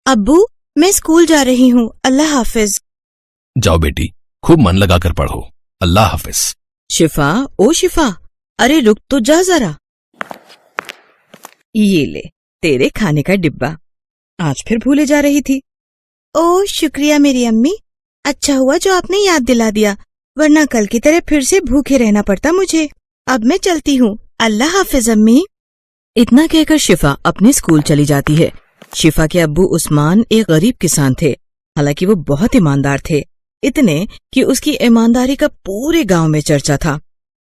ابو میں اسکول جا رہی ہوں، اللہ حافظ۔ جاؤ بیٹی، خوب من لگا کر پڑھو، اللہ حافظ۔ شفا، او شفا، ارے رک تو جا ذرا، یہ لے تیرے کھانے کا ڈبہ، آج پھر بھولے جا رہی تھی۔ او شکریہ میری امی، اچھا ہوا جو آپ نے یاد دلا دیا، ورنہ کل کی طرح پھر سے بھوکے رہنا پڑتا مجھے۔ اب میں چلتی ہوں، اللہ حافظ امی۔ اتنا کہہ کر شفا اپنے اسکول چلی جاتی ہے۔ شفا کے ابو عثمان ایک غریب کسان تھے، حالانکہ وہ بہت ایماندار تھے، اتنے کہ اس کی ایمانداری کا پورے گاؤں میں چرچا تھا۔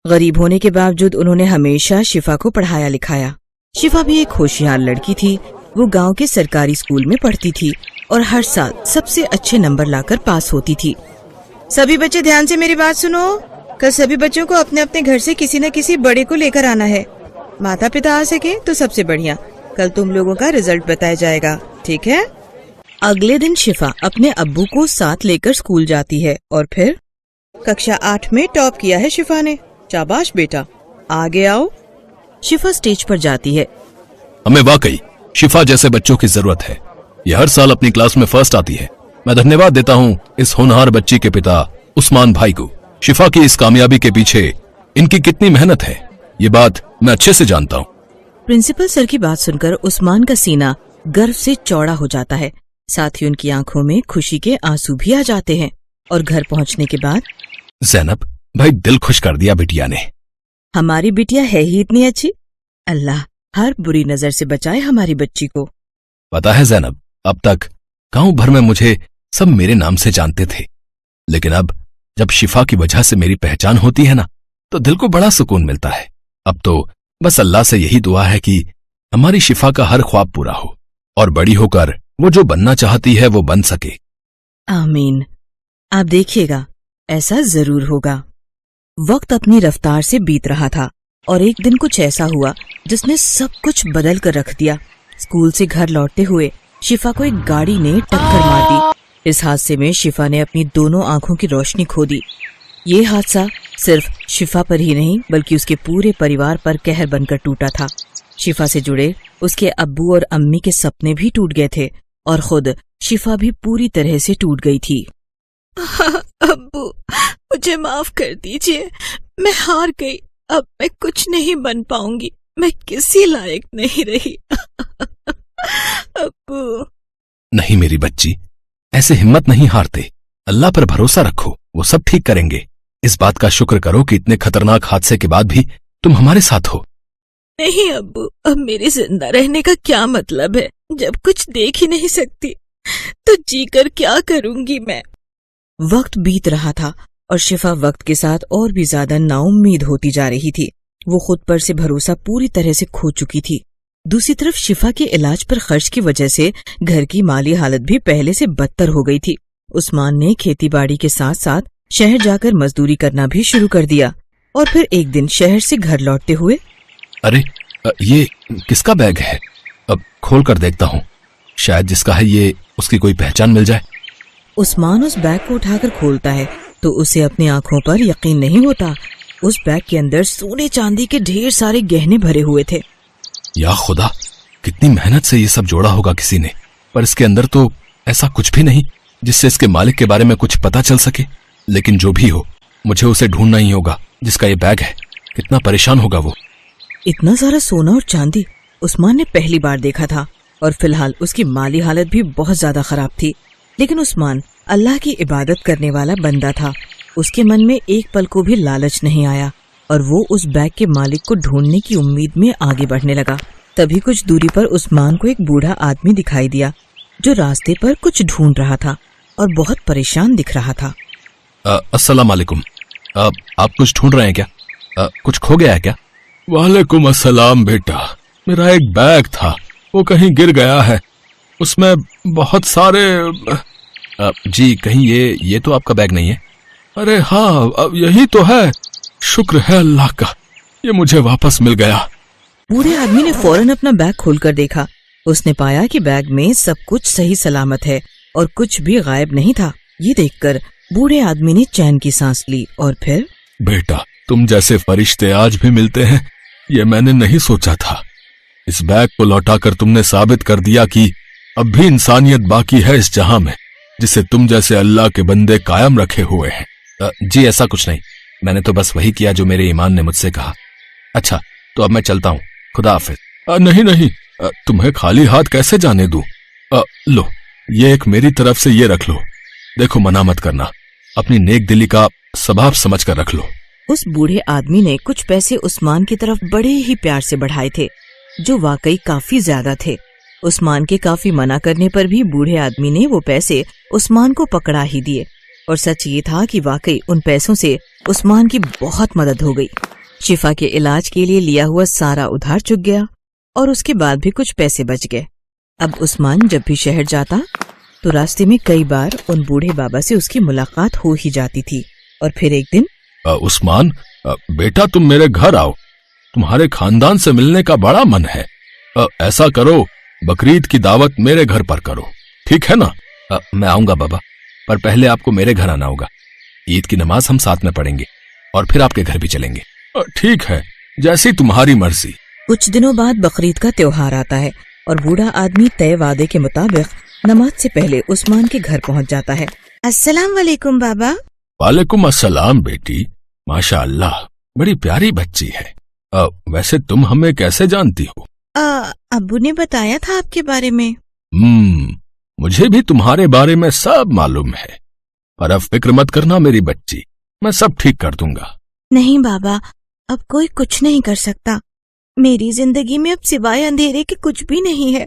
غریب ہونے کے باوجود انہوں نے ہمیشہ شفا کو پڑھایا لکھایا۔ شفا بھی ایک ہوشیار لڑکی تھی، وہ گاؤں کے سرکاری اسکول میں پڑھتی تھی اور ہر سال سب سے اچھے نمبر لا کر پاس ہوتی تھی۔ سبھی بچے دھیان سے میری بات سنو، کل سبھی بچوں کو اپنے اپنے گھر سے کسی نہ کسی بڑے کو لے کر آنا ہے، ماتا پتا آ سکے تو سب سے بڑھیا، کل تم لوگوں کا رزلٹ بتایا جائے گا، ٹھیک ہے؟ اگلے دن شفا اپنے ابو کو ساتھ لے کر اسکول جاتی ہے اور پھر ککشا 8 میں ٹاپ کیا ہے شفا نے، شاباش بیٹا، آگے آؤ۔ شفا اسٹیج پر جاتی ہے۔ ہمیں واقعی شفا جیسے بچوں کی ضرورت ہے، یہ ہر سال اپنی کلاس میں فرسٹ آتی ہے۔ میں دھنیہ واد دیتا ہوں اس ہونہار بچی کے پتا عثمان بھائی کو۔ شفا کی اس کامیابی کے پیچھے ان کی کتنی محنت ہے، یہ بات میں اچھے سے جانتا ہوں۔ پرنسپل سر کی بات سن کر عثمان کا سینہ گرو سے چوڑا ہو جاتا ہے، ساتھ ہی ان کی آنکھوں میں خوشی کے آنسو بھی آ جاتے ہیں۔ اور گھر پہنچنے کے بعد زینب بھائی دل خوش کر دیا بٹیا نے۔ ہماری بٹیا ہے ہی اتنی اچھی، اللہ ہر بری نظر سے بچائے ہماری بچی کو۔ پتا ہے زینب، اب تک گاؤں بھر میں مجھے سب میرے نام سے جانتے تھے، لیکن اب جب شفا کی وجہ سے میری پہچان ہوتی ہے نا تو دل کو بڑا سکون ملتا ہے۔ اب تو بس اللہ سے یہی دعا ہے کہ ہماری شفا کا ہر خواب پورا ہو اور بڑی ہو کر وہ جو بننا چاہتی ہے وہ بن سکے۔ آمین۔ آپ دیکھیے گا ایسا ضرور ہوگا۔ وقت اپنی رفتار سے بیت رہا تھا اور ایک دن کچھ ایسا ہوا جس نے سب کچھ بدل کر رکھ دیا۔ اسکول سے گھر لوٹتے ہوئے شفا کو ایک گاڑی نے ٹکر مار دی۔ اس حادثے میں شفا نے اپنی دونوں آنکھوں کی روشنی کھو دی۔ یہ حادثہ صرف شفا پر ہی نہیں بلکہ اس کے پورے پریوار پر قہر بن کر ٹوٹا تھا۔ شفا سے جڑے اس کے ابو اور امی کے سپنے بھی ٹوٹ گئے تھے اور خود شفا بھی پوری طرح سے ٹوٹ گئی تھی۔ ابو مجھے معاف کر دیجئے، میں ہار گئی، اب میں کچھ نہیں بن پاؤں گی، میں کسی لائق نہیں رہی۔ ابو نہیں میری بچی، ایسے ہمت نہیں ہارتے، اللہ پر بھروسہ رکھو، وہ سب ٹھیک کریں گے۔ اس بات کا شکر کرو کہ اتنے خطرناک حادثے کے بعد بھی تم ہمارے ساتھ ہو۔ نہیں ابو، اب میرے زندہ رہنے کا کیا مطلب ہے جب کچھ دیکھ ہی نہیں سکتی، تو جی کر کیا کروں گی میں۔ وقت بیت رہا تھا اور شفا وقت کے ساتھ اور بھی زیادہ نا امید ہوتی جا رہی تھی۔ وہ خود پر سے بھروسہ پوری طرح سے کھو چکی تھی۔ دوسری طرف شفا کے علاج پر خرچ کی وجہ سے گھر کی مالی حالت بھی پہلے سے بدتر ہو گئی تھی۔ عثمان نے کھیتی باڑی کے ساتھ ساتھ شہر جا کر مزدوری کرنا بھی شروع کر دیا اور پھر ایک دن شہر سے گھر لوٹتے ہوئے، ارے یہ کس کا بیگ ہے؟ اب کھول کر دیکھتا ہوں، شاید جس کا ہے یہ اس کی کوئی پہچان مل جائے۔ عثمان اس بیگ کو اٹھا کر کھولتا ہے تو اسے اپنی آنکھوں پر یقین نہیں ہوتا۔ اس بیگ کے اندر سونے چاندی کے ڈھیر سارے گہنے بھرے ہوئے تھے۔ یا خدا، کتنی محنت سے یہ سب جوڑا ہوگا کسی نے، پر اس کے اندر تو ایسا کچھ بھی نہیں جس سے اس کے مالک کے بارے میں کچھ پتا چل سکے۔ لیکن جو بھی ہو، مجھے اسے ڈھونڈنا ہی ہوگا جس کا یہ بیگ ہے۔ کتنا پریشان ہوگا وہ۔ اتنا سارا سونا اور چاندی عثمان نے پہلی بار دیکھا تھا اور فی الحال اس کی مالی حالت بھی بہت زیادہ خراب تھی، لیکن عثمان اللہ کی عبادت کرنے والا بندہ تھا۔ اس کے من میں ایک پل کو بھی لالچ نہیں آیا اور وہ اس بیگ کے مالک کو ڈھونڈنے کی امید میں آگے بڑھنے لگا۔ تبھی کچھ دوری پر عثمان کو ایک بوڑھا آدمی دکھائی دیا جو راستے پر کچھ ڈھونڈ رہا تھا اور بہت پریشان دکھ رہا تھا۔ السلام علیکم، آپ کچھ ڈھونڈ رہے ہیں کیا؟ کچھ کھو گیا ہے کیا؟ وعلیکم السلام بیٹا، میرا ایک بیگ تھا، وہ کہیں گر گیا ہے، اس میں بہت سارے جی کہیں یہ تو آپ کا بیگ نہیں ہے؟ ارے ہاں یہی تو ہے، شکر ہے اللہ کا، یہ مجھے واپس مل گیا۔ بوڑھے آدمی نے فوراً اپنا بیگ کھول کر دیکھا۔ اس نے پایا کہ بیگ میں سب کچھ صحیح سلامت ہے اور کچھ بھی غائب نہیں تھا۔ یہ دیکھ کر بوڑھے آدمی نے چین کی سانس لی اور پھر، بیٹا تم جیسے فرشتے آج بھی ملتے ہیں، یہ میں نے نہیں سوچا تھا۔ اس بیگ کو لوٹا کر تم نے ثابت کر دیا کہ अब भी इंसानियत बाकी है इस जहां में, जिसे तुम जैसे अल्लाह के बंदे कायम रखे हुए हैं। जी ऐसा कुछ नहीं, मैंने तो बस वही किया जो मेरे ईमान ने मुझसे कहा। अच्छा तो अब मैं चलता हूँ, खुदा हाफिज। नहीं नहीं, तुम्हें खाली हाथ कैसे जाने दूं? लो ये एक मेरी तरफ से ये रख लो। देखो मना मत करना, अपनी नेक दिली का स्वभाव समझ कर रख लो। उस बूढ़े आदमी ने कुछ पैसे उस्मान की तरफ बड़े ही प्यार से बढ़ाए थे, जो वाकई काफी ज्यादा थे। उस्मान के काफी मना करने पर भी बूढ़े आदमी ने वो पैसे उस्मान को पकड़ा ही दिए। और सच ये था कि वाकई उन पैसों से उस्मान की बहुत मदद हो गई। शिफा के इलाज के लिए लिया हुआ सारा उधार चुक गया और उसके बाद भी कुछ पैसे बच गए। अब उस्मान जब भी शहर जाता तो रास्ते में कई बार उन बूढ़े बाबा से उसकी मुलाकात हो ही जाती थी। और फिर एक दिन, उस्मान बेटा तुम मेरे घर आओ, तुम्हारे खानदान से मिलने का बड़ा मन है। ऐसा करो, बकरीद की दावत मेरे घर पर करो, ठीक है ना? मैं आऊंगा बाबा, पर पहले आपको मेरे घर आना होगा। ईद की नमाज हम साथ में पढ़ेंगे और फिर आपके घर भी चलेंगे। ठीक है, जैसी तुम्हारी मर्जी। कुछ दिनों बाद बकरीद का त्योहार आता है और बूढ़ा आदमी तय वादे के मुताबिक नमाज से पहले उस्मान के घर पहुंच जाता है। अस्सलाम वालेकुम बाबा। वालेकुम अस्सलाम बेटी, माशाअल्लाह बड़ी प्यारी बच्ची है। वैसे तुम हमें कैसे जानती हो? अब्बू ने बताया था आपके बारे में। मुझे भी तुम्हारे बारे में सब मालूम है, पर अब फिक्र मत करना मेरी बच्ची, मैं सब ठीक कर दूंगा। नहीं बाबा, अब कोई कुछ नहीं कर सकता। मेरी जिंदगी में अब सिवाय अंधेरे के कुछ भी नहीं है।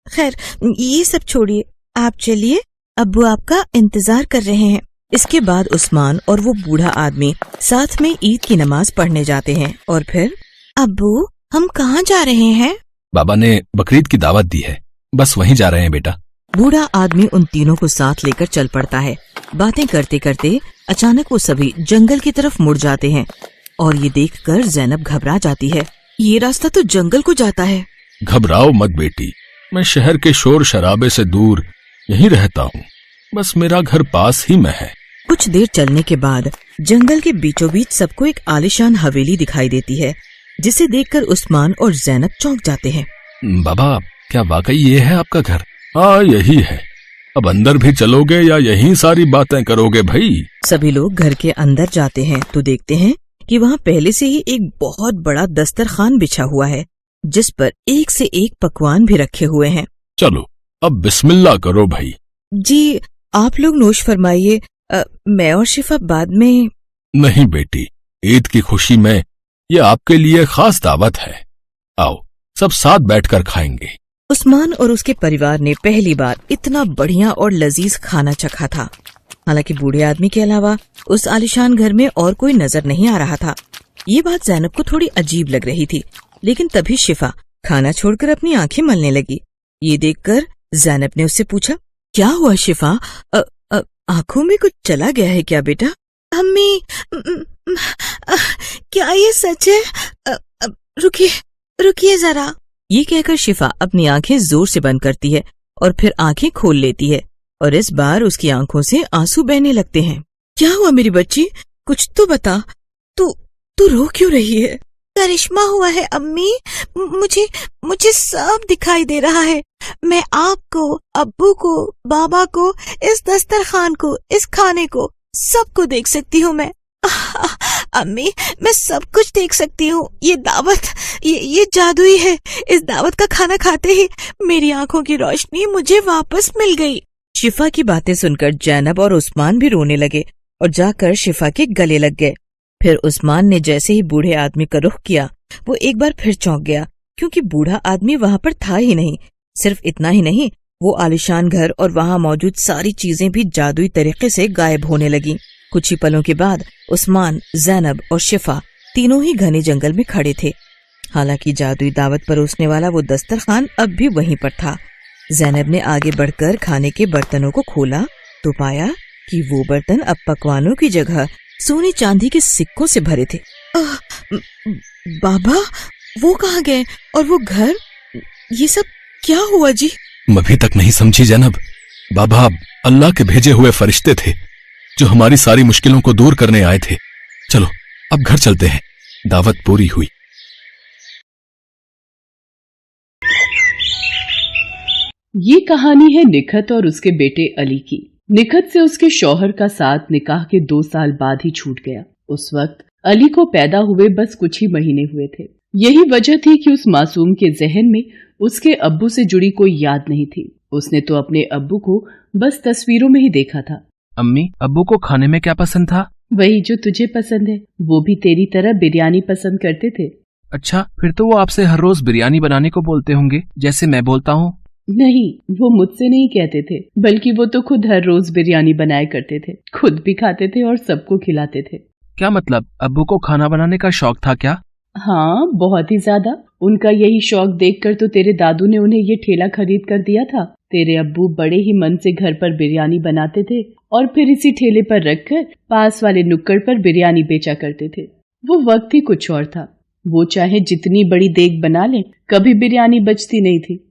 खैर ये सब छोड़िए, आप चलिए, अब्बू आपका इंतजार कर रहे हैं। इसके बाद उस्मान और वो बूढ़ा आदमी साथ में ईद की नमाज पढ़ने जाते हैं। और फिर, अब्बू हम कहाँ जा रहे हैं? बाबा ने बकरीद की दावत दी है, बस वहीं जा रहे हैं बेटा। बूढ़ा आदमी उन तीनों को साथ लेकर चल पड़ता है। बातें करते करते अचानक वो सभी जंगल की तरफ मुड़ जाते हैं और ये देखकर ज़ैनब घबरा जाती है। ये रास्ता तो जंगल को जाता है। घबराओ मत बेटी, मैं शहर के शोर शराबे से दूर यहीं रहता हूँ, बस मेरा घर पास ही में है। कुछ देर चलने के बाद जंगल के बीचों बीच सबको एक आलीशान हवेली दिखाई देती है, जिसे देखकर उस्मान और ज़ैनब चौंक जाते हैं। बाबा क्या वाकई ये है आपका घर? हाँ यही है। अब अंदर भी चलोगे या यहीं सारी बातें करोगे भाई? सभी लोग घर के अंदर जाते हैं तो देखते हैं कि वहाँ पहले से ही एक बहुत बड़ा दस्तरखान बिछा हुआ है, जिस पर एक से एक पकवान भी रखे हुए हैं। चलो अब बिस्मिल्लाह करो भाई। जी आप लोग नोश फरमाइए, मैं और शिफा बाद में। नहीं बेटी, ईद की खुशी में ये आपके लिए खास दावत है, आओ सब साथ बैठकर खाएंगे। उस्मान और उसके परिवार ने पहली बार इतना बढ़िया और लजीज खाना चखा था। हालांकि बूढ़े आदमी के अलावा उस आलिशान घर में और कोई नजर नहीं आ रहा था। ये बात ज़ैनब को थोड़ी अजीब लग रही थी, लेकिन तभी शिफा खाना छोड़कर अपनी आंखें मलने लगी। ये देखकर ज़ैनब ने उससे पूछा, क्या हुआ शिफा, आंखों में कुछ चला गया है क्या बेटा? अम्मी, क्या ये सच है? रुकिए रुकिए जरा। ये कहकर शिफा अपनी आंखें जोर से बंद करती है और फिर आंखें खोल लेती है और इस बार उसकी आंखों से आंसू बहने लगते हैं। क्या हुआ मेरी बच्ची, कुछ तो बता, तू रो क्यों रही है? करिश्मा हुआ है अम्मी, मुझे सब दिखाई दे रहा है। मैं आपको, अब्बू को, बाबा को, इस दस्तरखान को, इस खाने को, सबको देख सकती हूँ मैं। अम्मी मैं सब कुछ देख सकती हूँ। ये दावत, ये जादुई है। इस दावत का खाना खाते ही मेरी आंखों की रोशनी मुझे वापस मिल गई। शिफा की बातें सुनकर ज़ैनब और उस्मान भी रोने लगे और जाकर शिफा के गले लग गए। फिर उस्मान ने जैसे ही बूढ़े आदमी का रुख किया, वो एक बार फिर चौंक गया, क्योंकि बूढ़ा आदमी वहाँ पर था ही नहीं। सिर्फ इतना ही नहीं, वो आलिशान घर और वहाँ मौजूद सारी चीजें भी जादुई तरीके से गायब होने लगी। कुछ ही पलों के बाद उस्मान, ज़ैनब और शिफा तीनों ही घने जंगल में खड़े थे। हालांकि जादुई दावत परोसने वाला वो दस्तरखान अब भी वहीं पर था। ज़ैनब ने आगे बढ़कर खाने के बर्तनों को खोला तो पाया कि वो बर्तन अब पकवानों की जगह सोने चांदी के सिक्कों से भरे थे। बाबा वो कहाँ गए और वो घर, ये सब क्या हुआ जी? अभी तक नहीं समझी ज़ैनब, बाबा अल्लाह के भेजे हुए फरिश्ते थे जो हमारी सारी मुश्किलों को दूर करने आए थे। चलो अब घर चलते हैं, दावत पूरी हुई। ये कहानी है निखत और उसके बेटे अली की। निखत से उसके शौहर का साथ निकाह के 2 साल बाद ही छूट गया। उस वक्त अली को पैदा हुए बस कुछ ही महीने हुए थे। यही वजह थी कि उस मासूम के जहन में उसके अब्बू से जुड़ी कोई याद नहीं थी। उसने तो अपने अब्बू को बस तस्वीरों में ही देखा था। अम्मी, अब्बू को खाने में क्या पसंद था? वही जो तुझे पसंद है। वो भी तेरी तरह बिरयानी पसंद करते थे। अच्छा, फिर तो वो आपसे हर रोज बिरयानी बनाने को बोलते होंगे, जैसे मैं बोलता हूँ। नहीं, वो मुझसे नहीं कहते थे, बल्कि वो तो खुद हर रोज बिरयानी बनाया करते थे, खुद भी खाते थे और सबको खिलाते थे। क्या मतलब, अब्बू को खाना बनाने का शौक था क्या? हाँ, बहुत ही ज्यादा। उनका यही शौक देखकर तो तेरे दादू ने उन्हें ये ठेला खरीद कर दिया था। तेरे अब्बू बड़े ही मन से घर पर बिरयानी बनाते थे और फिर इसी ठेले पर रखकर पास वाले नुक्कड़ पर बिरयानी बेचा करते थे। वो वक्त ही कुछ और था। वो चाहे जितनी बड़ी देग बना ले, कभी बिरयानी बचती नहीं थी।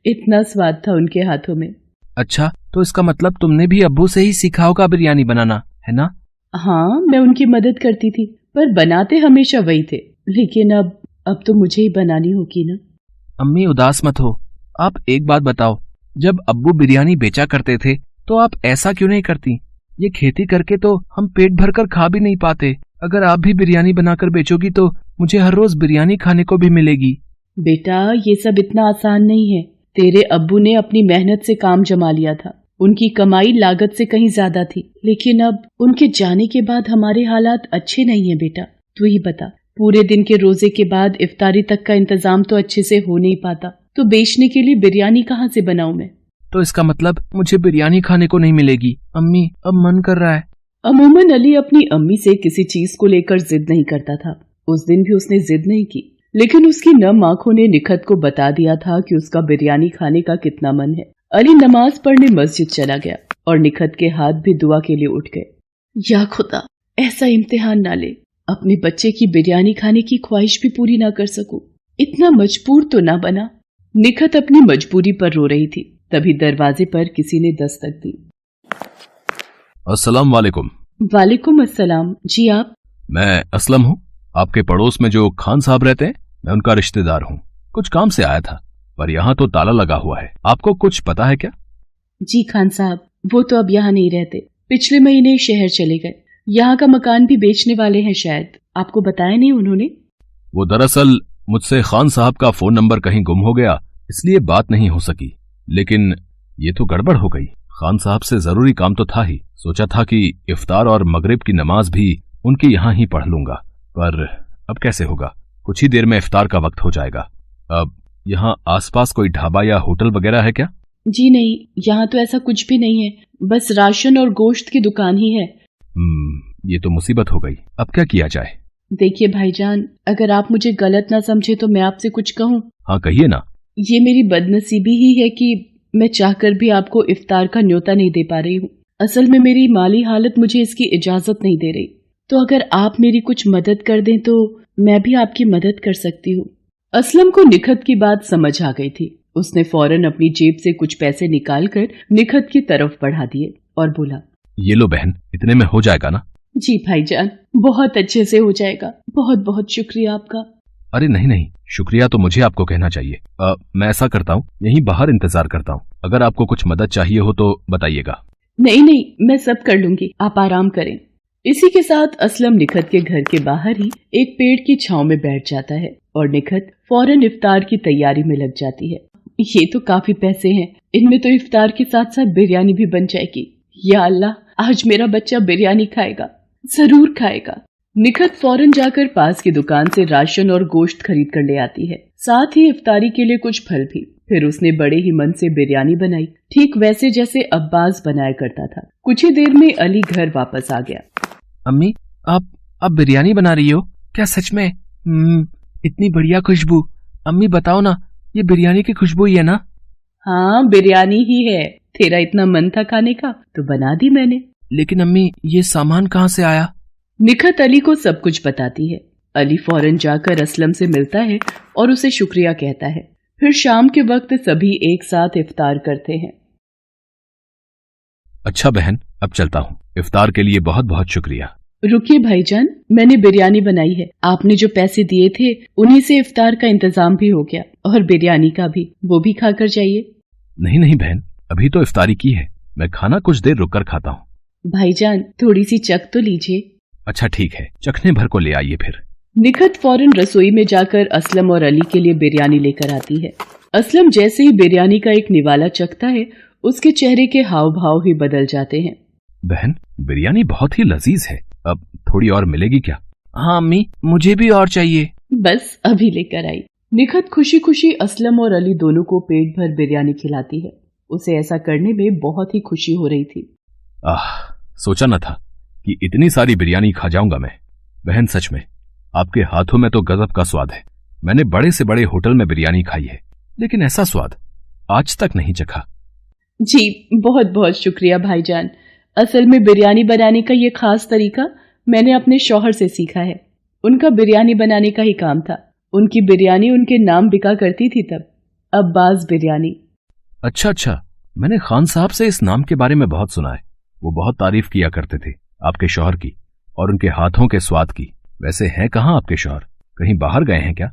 इतना स्वाद था उनके हाथों में। अच्छा, तो इसका मतलब तुमने भी अब्बू से ही सीखा होगा बिरयानी बनाना, है ना? हाँ, मैं उनकी मदद करती थी, पर बनाते हमेशा वही थे। लेकिन अब तो मुझे ही बनानी होगी ना। अम्मी, उदास मत हो। आप एक बात बताओ, जब अब्बू बिरयानी बेचा करते थे तो आप ऐसा क्यों नहीं करती? ये खेती करके तो हम पेट भरकर खा भी नहीं पाते। अगर आप भी बिरयानी बनाकर बेचोगी तो मुझे हर रोज बिरयानी खाने को भी मिलेगी। बेटा, ये सब इतना आसान नहीं है। तेरे अब्बू ने अपनी मेहनत से काम जमा लिया था। उनकी कमाई लागत से कहीं ज्यादा थी। लेकिन अब उनके जाने के बाद हमारे हालात अच्छे नहीं है बेटा। तू ही बता, पूरे दिन के रोजे के बाद इफ्तारी तक का इंतजाम तो अच्छे से हो नहीं पाता, तो बेचने के लिए बिरयानी कहाँ से बनाऊं मैं? तो इसका मतलब मुझे बिरयानी खाने को नहीं मिलेगी। अम्मी, अब मन कर रहा है। अमूमन अली अपनी अम्मी से किसी चीज को लेकर जिद नहीं करता था। उस दिन भी उसने जिद नहीं की, लेकिन उसकी नम आंखों ने निखत को बता दिया था कि उसका बिरयानी खाने का कितना मन है। अली नमाज पढ़ने मस्जिद चला गया और निखत के हाथ भी दुआ के लिए उठ गए। या खुदा, ऐसा इम्तिहान ना ले, अपने बच्चे की बिरयानी खाने की ख्वाहिश भी पूरी ना कर सकूं। इतना मजबूर तो ना बना। निखत अपनी मजबूरी पर रो रही थी, तभी दरवाजे पर किसी ने दस्तक दी। अस्सलाम वालेकुम। वालेकुम अस्सलाम। जी आप? मैं असलम हूँ। आपके पड़ोस में जो खान साहब रहते हैं, मैं उनका रिश्तेदार हूँ। कुछ काम से आया था, पर यहाँ तो ताला लगा हुआ है। आपको कुछ पता है क्या? जी खान साहब, वो तो अब यहाँ नहीं रहते। पिछले महीने शहर चले गए। यहाँ का मकान भी बेचने वाले हैं शायद। आपको बताया नहीं उन्होंने? वो दरअसल मुझसे खान साहब का फोन नंबर कहीं गुम हो गया, इसलिए बात नहीं हो सकी। लेकिन ये तो गड़बड़ हो गई। खान साहब से जरूरी काम तो था ही। सोचा था कि इफ्तार और मगरिब की नमाज भी उनके यहाँ ही पढ़ लूंगा, पर अब कैसे होगा? कुछ ही देर में इफ्तार का वक्त हो जाएगा। अब यहाँ आसपास कोई ढाबा या होटल वगैरह है क्या? जी नहीं, यहाँ तो ऐसा कुछ भी नहीं है। बस राशन और गोश्त की दुकान ही है। ये तो मुसीबत हो गई। अब क्या किया जाए? देखिए भाईजान, अगर आप मुझे गलत ना समझे तो मैं आपसे कुछ कहूँ। हाँ, कहिए ना। ये मेरी बदनसीबी ही है कि मैं चाहकर भी आपको इफ्तार का न्योता नहीं दे पा रही हूँ। असल में मेरी माली हालत मुझे इसकी इजाजत नहीं दे रही। तो अगर आप मेरी कुछ मदद कर दें तो मैं भी आपकी मदद कर सकती हूँ। असलम को निखत की बात समझ आ गई थी। उसने फौरन अपनी जेब से कुछ पैसे निकालकर निखत की तरफ बढ़ा दिए और बोला, ये लो बहन, इतने में हो जाएगा ना? जी भाईजान, बहुत अच्छे से हो जाएगा। बहुत बहुत शुक्रिया आपका। अरे नहीं नहीं, शुक्रिया तो मुझे आपको कहना चाहिए। मैं ऐसा करता हूँ, यहीं बाहर इंतजार करता हूँ। अगर आपको कुछ मदद चाहिए हो तो बताइएगा। नहीं नहीं, मैं सब कर लूंगी, आप आराम करें। इसी के साथ असलम निखत के घर के बाहर ही एक पेड़ की छांव में बैठ जाता है और निखत फौरन इफ्तार की तैयारी में लग जाती है। ये तो काफी पैसे हैं, इनमें तो इफ्तार के साथ साथ बिरयानी भी बन जाएगी। या अल्लाह, आज मेरा बच्चा बिरयानी खाएगा, जरूर खाएगा। निखत फौरन जाकर पास की दुकान से राशन और गोश्त खरीद कर ले आती है, साथ ही इफ्तारी के लिए कुछ फल भी। फिर उसने बड़े ही मन से बिरयानी बनाई, ठीक वैसे जैसे अब्बास बनाया करता था। कुछ ही देर में अली घर वापस आ गया। अम्मी, आप बिरयानी बना रही हो क्या सच में? इतनी बढ़िया खुशबू। अम्मी बताओ ना, ये बिरयानी की खुशबू ही है ना? हाँ, बिरयानी ही है। तेरा इतना मन था खाने का तो बना दी मैंने। लेकिन अम्मी, ये सामान कहाँ से आया? निखत अली को सब कुछ बताती है। अली फौरन जाकर असलम से मिलता है और उसे शुक्रिया कहता है। फिर शाम के वक्त सभी एक साथ इफ्तार करते हैं। अच्छा बहन, अब चलता हूँ। इफ्तार के लिए बहुत बहुत शुक्रिया। रुकिए भाईजान, मैंने बिरयानी बनाई है। आपने जो पैसे दिए थे उन्हीं से इफ्तार का इंतजाम भी हो गया और बिरयानी का भी। वो भी खाकर जाइए। नहीं नहीं बहन, अभी तो इफ्तारी की है, मैं खाना कुछ देर रुक कर खाता हूँ। भाईजान थोड़ी सी चख तो लीजिए। अच्छा ठीक है, चखने भर को ले आइए फिर। निखत फौरन रसोई में जाकर असलम और अली के लिए बिरयानी लेकर आती है। असलम जैसे ही बिरयानी का एक निवाला चखता है, उसके चेहरे के हाव भाव ही बदल जाते हैं। बहन, बिरयानी बहुत ही लजीज है, अब थोड़ी और मिलेगी क्या? हाँ अम्मी, मुझे भी और चाहिए। बस अभी लेकर आई। निखत खुशी खुशी असलम और अली दोनों को पेट भर बिरयानी खिलाती है। उसे ऐसा करने में बहुत ही खुशी हो रही थी। सोचा न था कि इतनी सारी बिरयानी खा जाऊंगा मैं। बहन सच में आपके हाथों में तो गजब का स्वाद है। मैंने बड़े से बड़े होटल में बिरयानी खाई है, लेकिन ऐसा स्वाद आज तक नहीं चखा। जी बहुत बहुत शुक्रिया भाईजान। असल में बिरयानी बनाने का ये खास तरीका मैंने अपने शौहर से सीखा है। उनका बिरयानी बनाने का ही काम था। उनकी बिरयानी उनके नाम बिका करती थी तब, अब्बास बिरयानी। अच्छा, मैंने खान साहब से इस नाम के बारे में बहुत सुना है। वो बहुत तारीफ किया करते थे आपके शौहर की और उनके हाथों के स्वाद की। वैसे हैं कहाँ आपके शौहर? कहीं बाहर गए हैं क्या?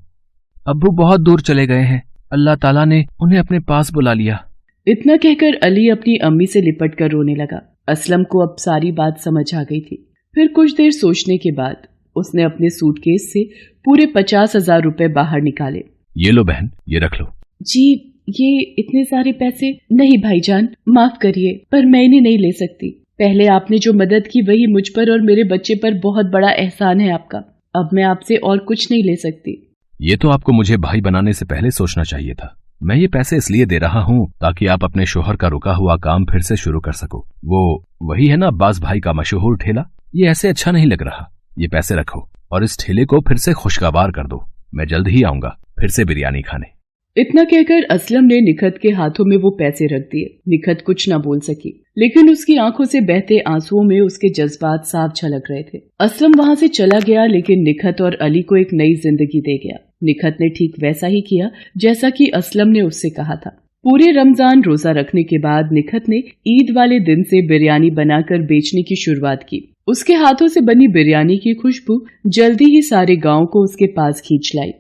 अब्बू बहुत दूर चले गए हैं, अल्लाह ताला ने उन्हें अपने पास बुला लिया। इतना कहकर अली अपनी अम्मी से लिपट कर रोने लगा। असलम को अब सारी बात समझ आ गई थी। फिर कुछ देर सोचने के बाद उसने अपने सूटकेस से पूरे 50,000 रुपए बाहर निकाले। ये लो बहन, ये रख लो। जी ये इतने सारे पैसे? नहीं भाईजान, माफ करिए, पर मैं इन्हें नहीं ले सकती। पहले आपने जो मदद की वही मुझ पर और मेरे बच्चे पर बहुत बड़ा एहसान है आपका। अब मैं आपसे और कुछ नहीं ले सकती। ये तो आपको मुझे भाई बनाने से पहले सोचना चाहिए था। मैं ये पैसे इसलिए दे रहा हूँ ताकि आप अपने शोहर का रुका हुआ काम फिर से शुरू कर सको। वो वही है ना अब्बास भाई का मशहूर ठेला? ये ऐसे अच्छा नहीं लग रहा। ये पैसे रखो और इस ठेले को फिर से खुशगवार कर दो। मैं जल्द ही आऊंगा फिर से बिरयानी खाने। इतना कहकर असलम ने निखत के हाथों में वो पैसे रख दिए। निखत कुछ न बोल सकी, लेकिन उसकी आंखों से बहते आंसुओं में उसके जज्बात साफ झलक रहे थे। असलम वहां से चला गया, लेकिन निखत और अली को एक नई जिंदगी दे गया। निखत ने ठीक वैसा ही किया जैसा कि असलम ने उससे कहा था। पूरे रमजान रोजा रखने के बाद निखत ने ईद वाले दिन से बिरयानी बनाकर बेचने की शुरुआत की। उसके हाथों से बनी बिरयानी की खुशबू जल्दी ही सारे गांव को उसके पास खींच लाई।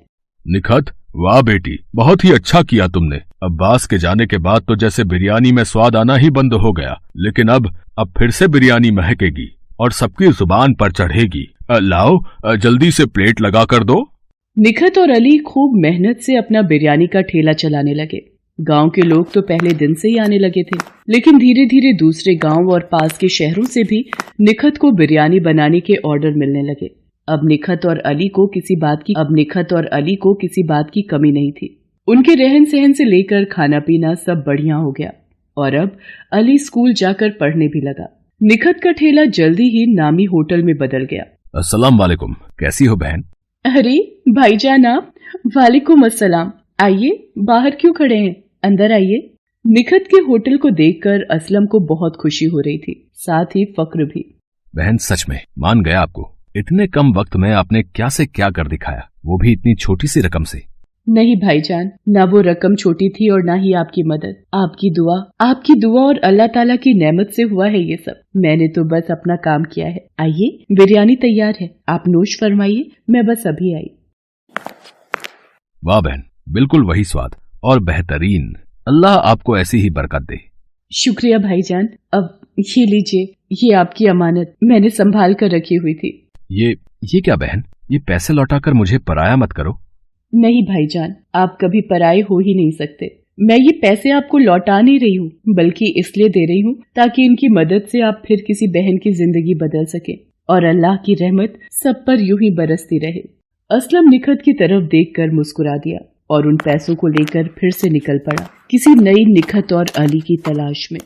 निखत, वाह बेटी, बहुत ही अच्छा किया तुमने। अब्बास के जाने के बाद तो जैसे बिरयानी में स्वाद आना ही बंद हो गया, लेकिन अब फिर से बिरयानी महकेगी और सबकी जुबान पर चढ़ेगी। लाओ जल्दी से प्लेट लगा कर दो। निखत और अली खूब मेहनत से अपना बिरयानी का ठेला चलाने लगे। गांव के लोग तो पहले दिन से ही आने लगे थे, लेकिन धीरे धीरे दूसरे गांव और पास के शहरों से भी निखत को बिरयानी बनाने के ऑर्डर मिलने लगे। अब निखत और अली को किसी बात की कमी नहीं थी। उनके रहन सहन से लेकर खाना पीना सब बढ़िया हो गया और अब अली स्कूल जाकर पढ़ने भी लगा। निखत का ठेला जल्दी ही नामी होटल में बदल गया। अस्सलाम वालेकुम, कैसी हो बहन? अरे भाईजान आप? वालेकुम अस्सलाम। आइए, बाहर क्यों खड़े हैं, अंदर आइए। निखत के होटल को देखकर असलम को बहुत खुशी हो रही थी, साथ ही फक्र भी। बहन सच में मान गया आपको। इतने कम वक्त में आपने क्या से क्या कर दिखाया, वो भी इतनी छोटी सी रकम से। नहीं भाईजान, ना वो रकम छोटी थी और ना ही आपकी मदद। आपकी दुआ और अल्लाह ताला की नेमत से हुआ है ये सब। मैंने तो बस अपना काम किया है। आइए, बिरयानी तैयार है, आप नोश फरमाइए, मैं बस अभी आई। वाह बहन, बिल्कुल वही स्वाद और बेहतरीन। अल्लाह आपको ऐसी ही बरकत दे। शुक्रिया भाईजान। अब ये लीजिए, ये आपकी अमानत मैंने संभाल कर रखी हुई थी। ये क्या बहन, ये पैसे लौटाकर मुझे पराया मत करो। नहीं भाईजान, आप कभी पराये हो ही नहीं सकते। मैं ये पैसे आपको लौटा नहीं रही हूँ, बल्कि इसलिए दे रही हूँ ताकि इनकी मदद से आप फिर किसी बहन की जिंदगी बदल सके और अल्लाह की रहमत सब पर यूं ही बरसती रहे। असलम निखत की तरफ देखकर मुस्कुरा दिया और उन पैसों को लेकर फिर से निकल पड़ा किसी नई निखत और अली की तलाश में।